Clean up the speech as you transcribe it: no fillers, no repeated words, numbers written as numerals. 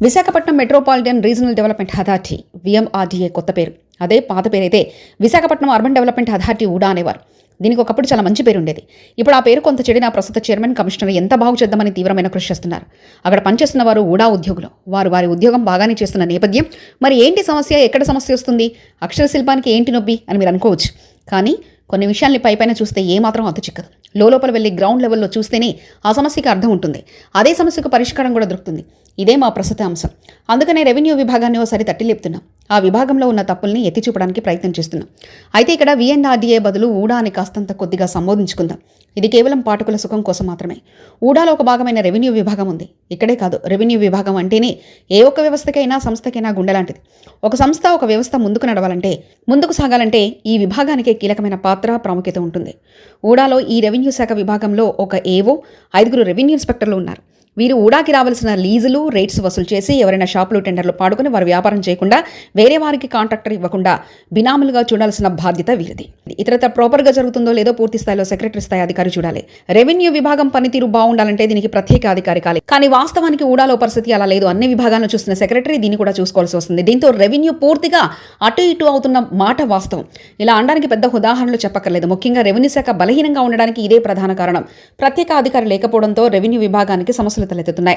Visakhapatnam metropolitan regional development authority VMRDA కొత్త పేరు. అదే పాత పేరైతే విశాఖపట్నం అర్బన్ డెవలప్మెంట్ అథారిటీ ఊడా అనేవారు. దీనికి ఒకప్పుడు చాలా మంచి పేరు ఉండేది. ఇప్పుడు ఆ పేరు కొంత చెడిన ప్రస్తుత చైర్మన్ కమిషనర్ ఎంత బాగు చేద్దామని తీవ్రమైన కృషి చేస్తున్నారు. అక్కడ పనిచేస్తున్న వారు ఊడా ఉద్యోగులు. వారి ఉద్యోగం బాగానే చేస్తున్న నేపథ్యం మరి ఏంటి సమస్య, ఎక్కడ సమస్య వస్తుంది, అక్షర శిల్పానికి ఏంటి నొప్పి అని మీరు అనుకోవచ్చు. కానీ కొన్ని విషయాల్ని పైపైన చూస్తే ఏమాత్రం అంతు చిక్కదు. లోపల వెళ్ళి గ్రౌండ్ లెవెల్లో చూస్తేనే ఆ సమస్యకి అర్థం ఉంటుంది. అదే సమస్యకు పరిష్కారం కూడా దొరుకుతుంది. ఇదే మా ప్రస్తుత అంశం. అందుకనే రెవెన్యూ విభాగాన్ని ఓసారి తట్టి లేపుతున్నాం. ఆ విభాగంలో ఉన్న తప్పుల్ని ఎత్తి చూపడానికి ప్రయత్నం చేస్తున్నాం. అయితే ఇక్కడ విఎన్ఆర్డీఏ బదులు ఊడా అని కాస్తంత కొద్దిగా సంబోధించుకుందాం. ఇది కేవలం పాఠకుల సుఖం కోసం మాత్రమే. ఊడాలో ఒక భాగమైన రెవెన్యూ విభాగం ఉంది. ఇక్కడే కాదు, రెవెన్యూ విభాగం అంటేనే ఏ ఒక్క వ్యవస్థకైనా సంస్థకైనా గుండె లాంటిది. ఒక సంస్థ, ఒక వ్యవస్థ ముందుకు సాగాలంటే ఈ విభాగానికే కీలకమైన పాత్ర, ప్రాముఖ్యత ఉంటుంది. ఊడాలో ఈ రెవెన్యూ శాఖ విభాగంలో ఒక ఏవో, 5 రెవెన్యూ ఇన్స్పెక్టర్లు ఉన్నారు. వీరు ఊడాకి రావాల్సిన లీజులు, రేట్స్ వసూలు చేసి ఎవరైనా షాపులు, టెండర్లు పాడుకుని వారు వ్యాపారం చేయకుండా వేరే వారికి కాంట్రాక్టర్ ఇవ్వకుండా బినాములుగా చూడాల్సిన బాధ్యత వీరిది. ఇతరత ప్రాపర్గా జరుగుతుందో లేదో పూర్తి స్థాయిలో సెక్రటరీ స్థాయి అధికారి చూడాలి. రెవెన్యూ విభాగం పనితీరు బాగుండాలంటే దీనికి ప్రత్యేక అధికారి కాలి. కానీ వాస్తవానికి ఊడాలో పరిస్థితి అలా లేదు. అన్ని విభాగాలను చూస్తున్న సెక్రటరీ దీన్ని కూడా చూసుకోవాల్సి వస్తుంది. దీంతో రెవెన్యూ పూర్తిగా అటు ఇటు అవుతున్న మాట వాస్తవం. ఇలా అనడానికి పెద్ద ఉదాహరణలు చెప్పక్కర్లేదు. ముఖ్యంగా రెవెన్యూ శాఖ బలహీనంగా ఉండడానికి ఇదే ప్రధాన కారణం. ప్రత్యేక అధికారి లేకపోవడంతో రెవెన్యూ విభాగానికి సమస్యలు తలెత్తుతున్నాయి.